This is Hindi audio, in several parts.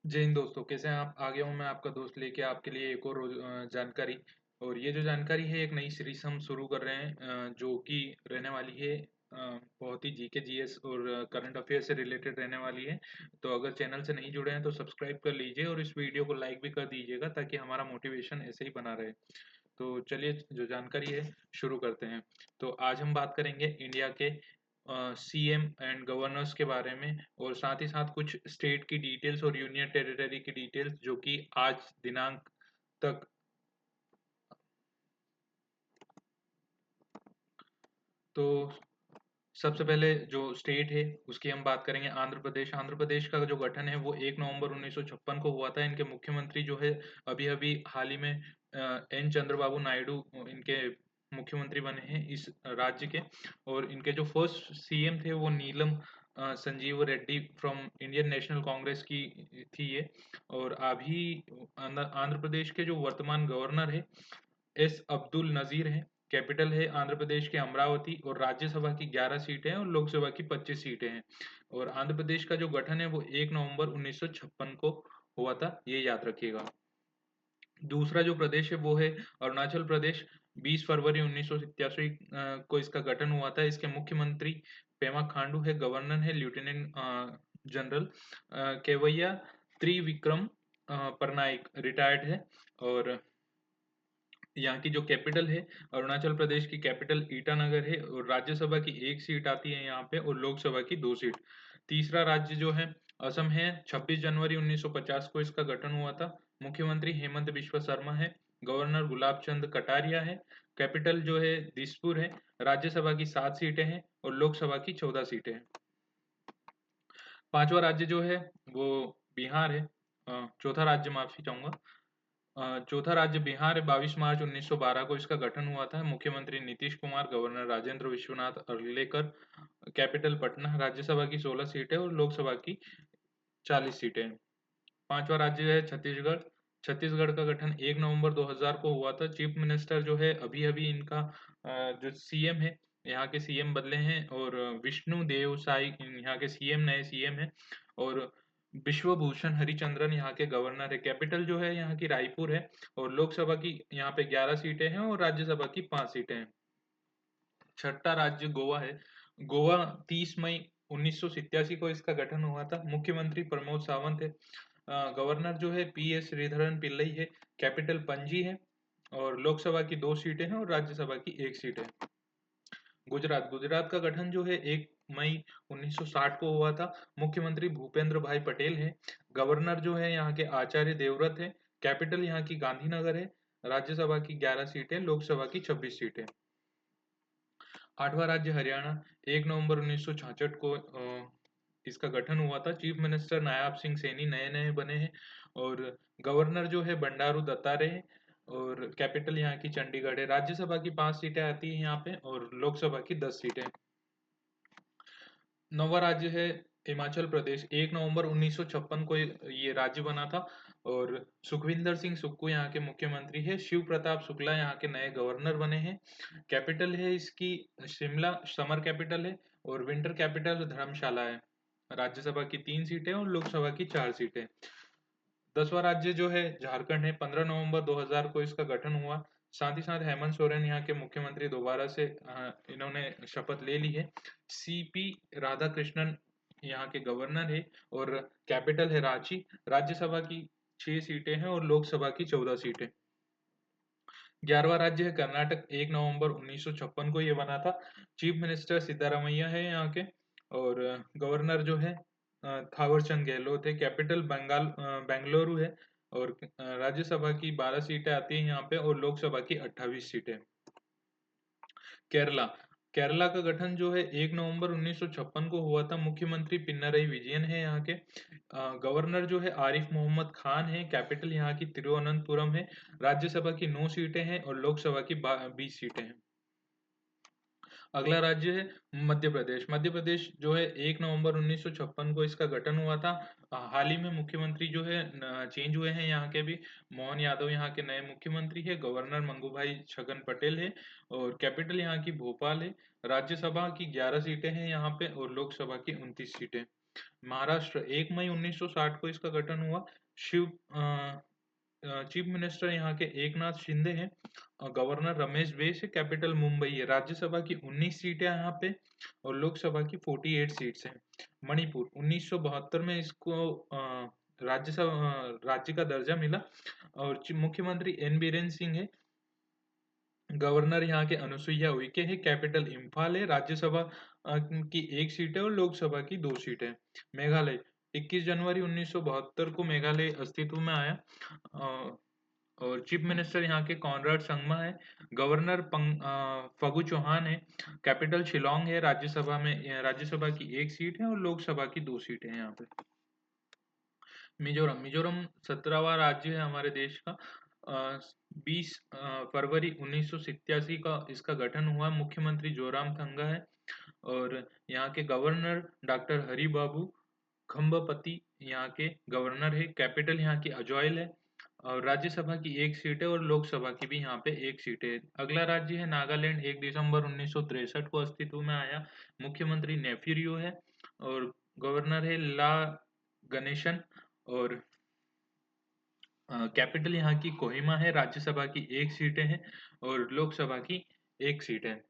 जय हिंद दोस्तों, कैसे हैं आप? आ गया हूँ मैं आपका दोस्त लेके आपके लिए एक और जानकारी। और ये जो जानकारी है, एक नई सीरीज हम शुरू कर रहे हैं जो कि रहने वाली है बहुत ही जीके जीएस और करंट अफेयर से रिलेटेड रहने वाली है। तो अगर चैनल से नहीं जुड़े हैं तो सब्सक्राइब कर लीजिए और इस वीडियो को लाइक भी कर दीजिएगा ताकि हमारा मोटिवेशन ऐसे ही बना रहे। तो चलिए जो जानकारी है शुरू करते हैं। तो आज हम बात करेंगे इंडिया के सीएम एंड गवर्नर्स के बारे में और साथ ही साथ कुछ स्टेट की डिटेल्स और यूनियन टेरिटरी की डिटेल्स जो कि आज दिनांक तक। तो सबसे पहले जो स्टेट है उसकी हम बात करेंगे, आंध्र प्रदेश। आंध्र प्रदेश का जो गठन है वो 1 नवंबर 1956 को हुआ था। इनके मुख्यमंत्री जो है अभी अभी हाल ही में एन चंद्रबाबू नायडू इनके मुख्यमंत्री बने हैं इस राज्य के। और इनके जो फर्स्ट सीएम थे वो Neelam Sanjiva Reddy from Indian National Congress की थी ये। और अभी आंध्र प्रदेश के जो वर्तमान गवर्नर है एस अब्दुल नजीर हैं। कैपिटल है आंध्र प्रदेश के अमरावती और राज्यसभा की 11 सीटें हैं और लोकसभा की 25 सीटें हैं। और आंध्र प्रदेश का जो गठन है वो 1 नवंबर 1956 को हुआ था, ये याद रखिएगा। दूसरा जो प्रदेश है वो है अरुणाचल प्रदेश। 20 फरवरी 1987 को इसका गठन हुआ था। इसके मुख्यमंत्री पेमा खांडू है, गवर्नर है lieutenant general Kaiwalya Trivikram Parnaik retired है। और यहाँ की जो कैपिटल है, अरुणाचल प्रदेश की कैपिटल ईटानगर है और राज्यसभा की 1 सीट आती है यहाँ पे और लोकसभा की 2 सीट। तीसरा राज्य जो है असम है। 26 जनवरी 1950 को इसका गठन हुआ था। मुख्यमंत्री हेमंत बिश्व शर्मा है, गवर्नर गुलाब चंद कटारिया है। कैपिटल जो है दिसपुर है। राज्यसभा की 7 सीटें हैं और लोकसभा की 14 सीटें हैं। पांचवा राज्य जो है वो बिहार है। चौथा राज्य, माफी चाहूंगा, चौथा राज्य बिहार है। 22 मार्च 1912 को इसका गठन हुआ था। मुख्यमंत्री नीतीश कुमार, गवर्नर राजेंद्र विश्वनाथ अर्लेकर। कैपिटल पटना। राज्यसभा की 16 सीटें और लोकसभा की 40 सीटें। पांचवा राज्य है छत्तीसगढ़। छत्तीसगढ़ का गठन 1 नवंबर 2000 को हुआ था। चीफ मिनिस्टर जो है अभी अभी इनका जो सीएम है, यहाँ के सीएम बदले हैं और विष्णु देव साई यहाँ के सीएम, नए सीएम हैं। और विश्वभूषण हरिचंद्रन यहाँ के गवर्नर है। कैपिटल जो है यहाँ की रायपुर है और लोकसभा की यहाँ पे 11 सीटें हैं और राज्यसभा की 5 सीटें हैं। छठा राज्य गोवा है। गोवा 30 मई 1987 को इसका गठन हुआ था। मुख्यमंत्री प्रमोद सावंत है। गवर्नर जो है पी एस श्रीधरन पिल्लई है। कैपिटल पणजी है और लोकसभा की 2 सीटें हैं और राज्यसभा की 1 सीट है। गुजरात। गुजरात का गठन जो है 1 मई 1960 को हुआ था। मुख्यमंत्री भूपेंद्र भाई पटेल है। गवर्नर जो है यहाँ के आचार्य देवव्रत है। कैपिटल यहाँ की गांधीनगर है। राज्यसभा की 11 सीटें, लोकसभा की 26 सीटें। आठवां राज्य हरियाणा। 1 नवंबर 1966 को इसका गठन हुआ था। चीफ मिनिस्टर नायाब सिंह सैनी नए नए बने हैं और गवर्नर जो है बंडारू दत्तात्रेय है। और कैपिटल यहाँ की चंडीगढ़ है। राज्यसभा की 5 सीटें आती हैं यहाँ पे और लोकसभा की 10 सीटें। नौवां राज्य है हिमाचल प्रदेश। 1 नवंबर 1956 को ये राज्य बना था और सुखविंदर सिंह सुक्खू यहाँ के मुख्यमंत्री है। शिव प्रताप शुक्ला यहाँ के नए गवर्नर बने हैं। कैपिटल है इसकी शिमला, समर कैपिटल है। और विंटर कैपिटल धर्मशाला है। राज्यसभा की 3 सीटें और लोकसभा की 4 सीटें। 10वां राज्य जो है झारखंड है। 15 नवंबर 2000 को इसका गठन हुआ। साथ ही साथ हेमंत सोरेन यहाँ के मुख्यमंत्री दोबारा से इन्होंने शपथ ले ली है। सीपी राधाकृष्णन यहाँ के गवर्नर है और कैपिटल है रांची। राज्यसभा की 6 सीटें हैं और लोकसभा की 14 सीटें। 11वां राज्य है कर्नाटक। 1 नवंबर 1956 को ये बना था। चीफ मिनिस्टर सिद्धारमैया है यहाँ के और गवर्नर जो है थावरचंद गहलोत है। कैपिटल बेंगलुरु है और राज्यसभा की 12 सीटें आती हैं यहाँ पे और लोकसभा की 28 सीटें। केरला। केरला का गठन जो है 1 नवंबर 1956 को हुआ था। मुख्यमंत्री पिनरई विजयन है यहाँ के। गवर्नर जो है आरिफ मोहम्मद खान है। कैपिटल यहाँ की तिरुवनंतपुरम है। राज्यसभा की 9 सीटें हैं और लोकसभा की 20 सीटें हैं। अगला राज्य है मध्य प्रदेश। मध्य प्रदेश जो है 1 नवंबर 1956 को इसका गठन हुआ था। हाल ही में मुख्यमंत्री जो है चेंज हुए हैं यहाँ के भी। मोहन यादव यहाँ के नए मुख्यमंत्री है। गवर्नर मंगूभाई छगन पटेल है और कैपिटल यहाँ की भोपाल है। राज्यसभा की 11 सीटें हैं यहाँ पे और लोकसभा की 29 सीटें। महाराष्ट्र 1 मई 1960 को इसका गठन हुआ। शिव चीफ मिनिस्टर यहाँ के एकनाथ शिंदे हैं। गवर्नर रमेश बैस है। कैपिटल मुंबई है। राज्यसभा की 19 सीटें यहाँ पे और लोकसभा की 48 सीट्स हैं। मणिपुर 1972 में इसको राज्य का दर्जा मिला और मुख्यमंत्री एन बीरेन सिंह है। गवर्नर यहाँ के अनुसुईया उइके है। कैपिटल इम्फाल है। राज्यसभा की 1 सीट है और लोकसभा की 2 सीटें। मेघालय 21 जनवरी 1972 को मेघालय अस्तित्व में आया और चीफ मिनिस्टर यहाँ के कॉनराड संगमा है। गवर्नर फगू चौहान है। कैपिटल शिलोंग है। राज्यसभा की 1 सीट है और लोकसभा की 2 सीटें हैं यहाँ पे। मिजोरम 17वां राज्य है हमारे देश का। 20 फरवरी 1987 का इसका गठन हुआ। मुख्यमंत्री जोरामथंगा है और यहाँ के गवर्नर डॉक्टर हरि बाबू खम्बापति यहाँ के गवर्नर है। कैपिटल यहाँ की अजॉयल है और राज्यसभा की 1 सीट है और लोकसभा की भी यहाँ पे 1 सीट है। अगला राज्य है नागालैंड। 1 दिसंबर 1963 को अस्तित्व में आया। मुख्यमंत्री नेफ्यूरियो है और गवर्नर है ला गणेशन और कैपिटल यहाँ की कोहिमा है। राज्यसभा की 1 सीटें हैं और लोकसभा की 1 सीट है।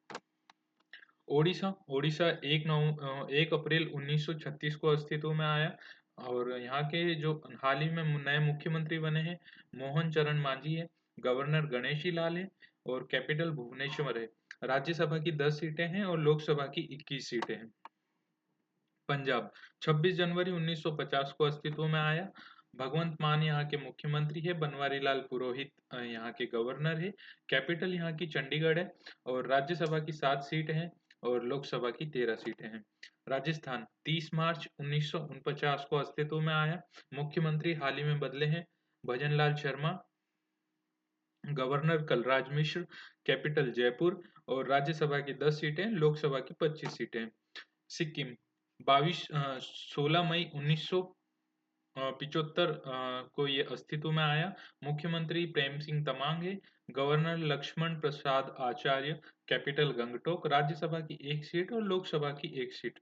ओडिशा 1 अप्रैल 1936 को अस्तित्व में आया और यहाँ के जो हाल ही में नए मुख्यमंत्री बने हैं मोहन चरण मांझी है। गवर्नर गणेशी लाल है और कैपिटल भुवनेश्वर है। राज्यसभा की 10 सीटें हैं और लोकसभा की 21 सीटें हैं। पंजाब 26 जनवरी 1950 को अस्तित्व में आया। भगवंत मान यहाँ के मुख्यमंत्री है। बनवारी लाल पुरोहित यहाँ के गवर्नर है। कैपिटल यहाँ की चंडीगढ़ है और राज्यसभा की 7 सीटें हैं और लोकसभा की 13 सीटें हैं। राजस्थान 30 मार्च 1949 को अस्तित्व में आया। मुख्यमंत्री हाल ही में बदले हैं भजनलाल शर्मा। गवर्नर कलराज मिश्र। कैपिटल जयपुर और राज्यसभा की 10 सीटें, लोकसभा की 25 सीटें। सिक्किम 16 मई 1975 को ये अस्तित्व में आया। मुख्यमंत्री प्रेम सिंह तमांग है। गवर्नर लक्ष्मण प्रसाद आचार्य। कैपिटल गंगटोक। राज्यसभा की 1 सीट और लोकसभा की 1 सीट।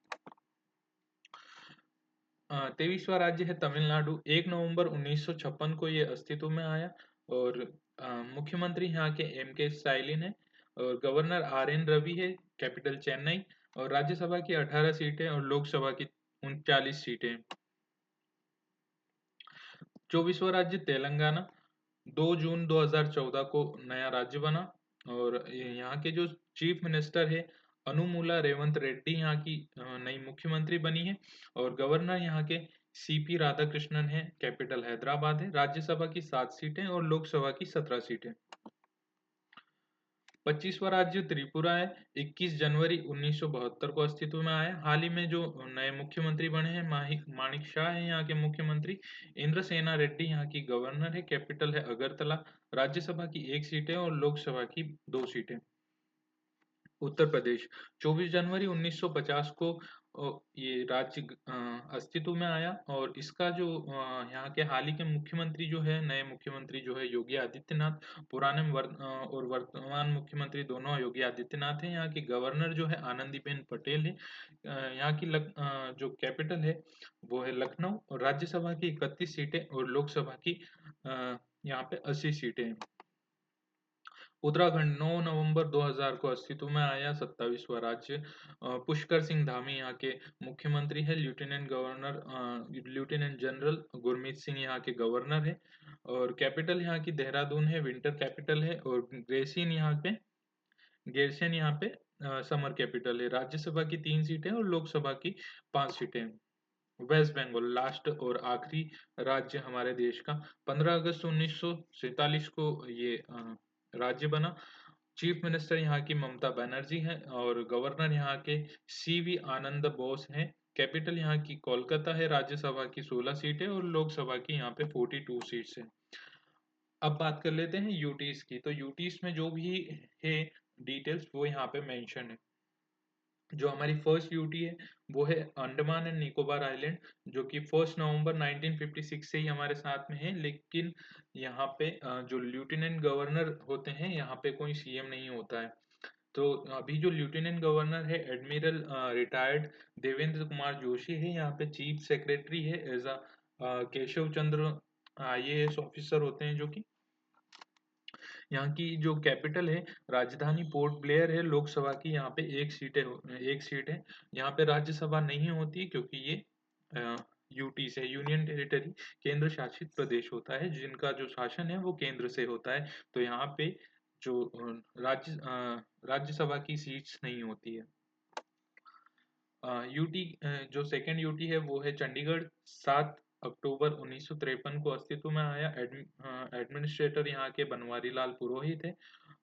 23वां राज्य है तमिलनाडु। 1 नवंबर 1956 को ये अस्तित्व में आया और मुख्यमंत्री यहाँ के एम के स्टालिन है और गवर्नर आर एन रवि है। कैपिटल चेन्नई और राज्यसभा की 18 सीटें और लोकसभा की 39 सीटें। 24वां राज्य तेलंगाना 2 जून 2014 को नया राज्य बना और यहाँ के जो चीफ मिनिस्टर है अनुमूला रेवंत रेड्डी यहाँ की नई मुख्यमंत्री बनी है और गवर्नर यहाँ के सीपी राधाकृष्णन है। कैपिटल हैदराबाद है। राज्यसभा की 7 सीटें और लोकसभा की 17 सीटें। 25वां राज्य त्रिपुरा है। 21 जनवरी 1972 को अस्तित्व में आया। हाल ही में जो नए मुख्यमंत्री बने हैं मानिक शाह है यहाँ के मुख्यमंत्री। इंद्रसेना रेड्डी यहाँ की गवर्नर है। कैपिटल है अगरतला। राज्यसभा की 1 सीटें और लोकसभा की 2 सीटें। उत्तर प्रदेश 24 जनवरी 1950 को ये राज्य अस्तित्व में आया और इसका जो यहाँ के हाल ही के मुख्यमंत्री जो है नए मुख्यमंत्री जो है योगी आदित्यनाथ। और वर्तमान मुख्यमंत्री दोनों योगी आदित्यनाथ हैं। यहाँ की गवर्नर जो है आनंदीबेन पटेल है। यहाँ की जो कैपिटल है वो है लखनऊ और राज्यसभा की 31 सीटें और लोकसभा की यहाँ पे 80 सीटें हैं। उत्तराखंड 9 नवंबर 2000 को अस्तित्व में आया। 27वां राज्य। पुष्कर सिंह धामी यहाँ के मुख्यमंत्री है। लेफ्टिनेंट जनरल गुरमीत सिंह यहाँ के गवर्नर है और कैपिटल यहाँ की देहरादून है। विंटर कैपिटल है और गैरसैंण यहाँ पे समर कैपिटल है। राज्यसभा की 3 सीटें और लोकसभा की 5 सीटें। वेस्ट बंगाल लास्ट और आखिरी राज्य हमारे देश का। 15 अगस्त 1947 को ये राज्य बना। चीफ मिनिस्टर यहाँ की ममता बनर्जी है और गवर्नर यहाँ के सीवी आनंद बोस हैं। कैपिटल यहाँ की कोलकाता है। राज्यसभा की 16 सीटें और लोकसभा की यहाँ पे 42 सीट्स हैं। अब बात कर लेते हैं यूटीज की। तो यूटीज में जो भी है डिटेल्स वो यहाँ पे मेंशन है। जो हमारी फर्स्ट यूटी है वो है अंडमान एंड निकोबार आइलैंड, जो कि 1 नवंबर 1956 से ही हमारे साथ में है। लेकिन यहाँ पे जो लेफ्टिनेंट गवर्नर होते हैं, यहाँ पे कोई सीएम नहीं होता है। तो अभी जो लेफ्टिनेंट गवर्नर है एडमिरल रिटायर्ड देवेंद्र कुमार जोशी है। यहाँ पे चीफ सेक्रेटरी है as a Keshav Chandra IAS officer होते हैं, जो कि यहाँ की जो कैपिटल है राजधानी पोर्ट ब्लेयर है। लोकसभा की यहाँ पे एक सीट है। यहाँ पे राज्यसभा नहीं होती क्योंकि ये यूटी से यूनियन टेरिटरी केंद्र शासित प्रदेश होता है, जिनका जो शासन है वो केंद्र से होता है। तो यहाँ पे जो राज्यसभा की सीट्स नहीं होती है। यूटी जो सेकंड यूटी है वो है चंडीगढ़। 7 अक्टूबर 1953 को अस्तित्व में आया। एडमिनिस्ट्रेटर यहाँ के बनवारी लाल पुरोहित है,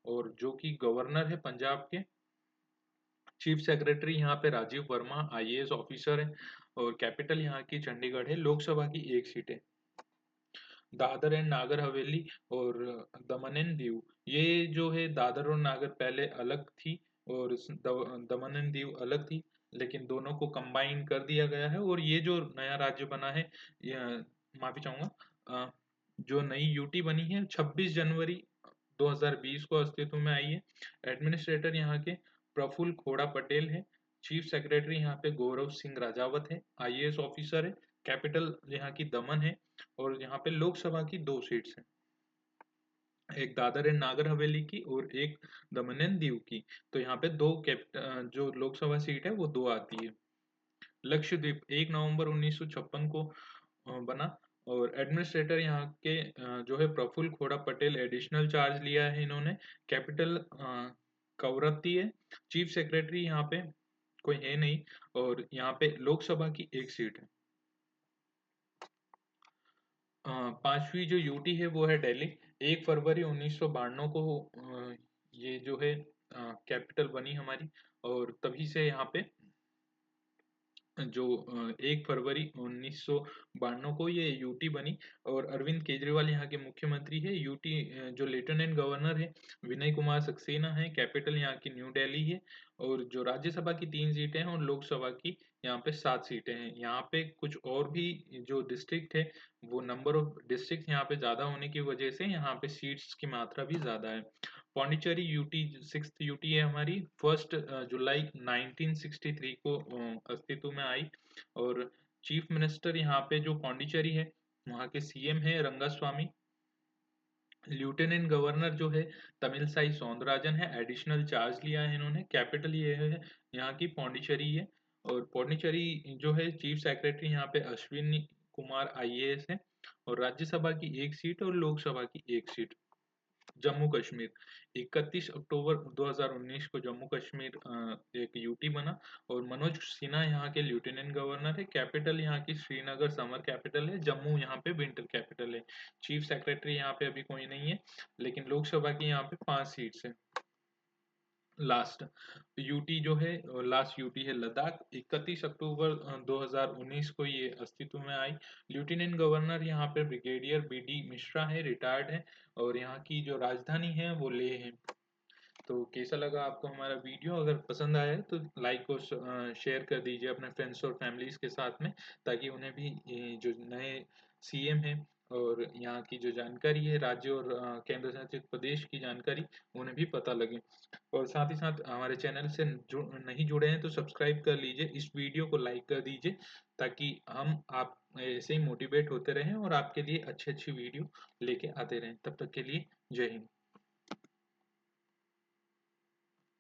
और जो कि गवर्नर है पंजाब के। चीफ सेक्रेटरी यहाँ पे राजीव वर्मा आईएएस ऑफिसर है, और कैपिटल यहाँ की चंडीगढ़ है। लोकसभा की एक सीट है। दादर एंड नागर हवेली और दमन एंड दीव, ये जो है दादर और नागर पहले अलग थी और दमन एंड दीव अलग थी, लेकिन दोनों को कंबाइन कर दिया गया है। और ये जो नया राज्य बना है, माफी चाहूंगा, जो नई यूटी बनी है 26 जनवरी 2020 को अस्तित्व में आई है। एडमिनिस्ट्रेटर यहाँ के प्रफुल्ल खोड़ा पटेल है। चीफ सेक्रेटरी यहाँ पे गौरव सिंह राजावत है, आईएएस ऑफिसर है। कैपिटल यहाँ की दमन है, और यहाँ पे लोकसभा की दो सीट्स हैं, एक दादर एंड नागर हवेली की और एक दमन एंड दीव की। तो यहाँ पे जो लोकसभा सीट है वो दो आती है। लक्षद्वीप 1 नवंबर 1956 को बना, और एडमिनिस्ट्रेटर यहाँ के जो है प्रफुल्ल खोड़ा पटेल एडिशनल चार्ज लिया है इन्होंने। कैपिटल कवरत्ती है। चीफ सेक्रेटरी यहाँ पे कोई है नहीं, और यहाँ पे लोकसभा की एक सीट है। पांचवी जो यूटी है वो है दिल्ली। 1 फरवरी 1992 को ये जो है कैपिटल बनी हमारी, और तभी से यहाँ पे जो 1 फरवरी 1992 को ये यूटी बनी। और अरविंद केजरीवाल यहाँ के मुख्यमंत्री है। यूटी जो लेफ्टिनेंट गवर्नर है विनय कुमार सक्सेना है। कैपिटल यहाँ की न्यू दिल्ली है, और जो राज्यसभा की 3 सीटें हैं और लोकसभा की यहाँ पे 7 सीटें हैं। यहाँ पे कुछ और भी जो डिस्ट्रिक्ट है, वो नंबर ऑफ डिस्ट्रिक्ट यहाँ पे ज्यादा होने की वजह से यहाँ पे सीट्स की मात्रा भी ज्यादा है। पौंडीचेरी यूटी 6th यूटी है हमारी। 1 जुलाई 1963 को अस्तित्व में आई, और चीफ मिनिस्टर यहाँ पे जो पौंडीचेरी है वहाँ के सीएम है रंगास्वामी। लेफ्टिनेंट गवर्नर जो है तमिलसाई सौंदरराजन है, एडिशनल चार्ज लिया है इन्होंने। कैपिटल ये है यहाँ की पौंडीचेरी है। और पौंडीचेरी जो है चीफ सेक्रेटरी यहाँ पे अश्विनी कुमार आईएएस है, और राज्यसभा की एक सीट और लोकसभा की एक सीट। जम्मू कश्मीर 31 अक्टूबर 2019 को जम्मू कश्मीर एक यूटी बना, और मनोज सिन्हा यहाँ के लेफ्टिनेंट गवर्नर है। कैपिटल यहाँ की श्रीनगर समर कैपिटल है। जम्मू यहाँ पे विंटर कैपिटल है। चीफ सेक्रेटरी यहाँ पे अभी कोई नहीं है, लेकिन लोकसभा की यहाँ पे 5 सीट्स है। लास्ट यूटी जो है, लास्ट यूटी है लद्दाख। 31 अक्टूबर 2019 को ये अस्तित्व में आई। लेफ्टिनेंट गवर्नर यहाँ पे ब्रिगेडियर बीडी मिश्रा है, रिटायर्ड है, और यहाँ की जो राजधानी है वो लेह है। तो कैसा लगा आपको हमारा वीडियो? अगर पसंद आया है तो लाइक और शेयर कर दीजिए अपने फ्रेंड्स और फैमिलीज के साथ में, ताकि उन्हें भी ये जो नए सीएम है और यहाँ की जो जानकारी है राज्य और केंद्र शासित प्रदेश की जानकारी उन्हें भी पता लगे। और साथ ही साथ हमारे चैनल से नहीं जुड़े हैं तो सब्सक्राइब कर लीजिए, इस वीडियो को लाइक कर दीजिए, ताकि हम आप ऐसे ही मोटिवेट होते रहें और आपके लिए अच्छी अच्छी वीडियो लेके आते रहें। तब तक के लिए जय हिंद।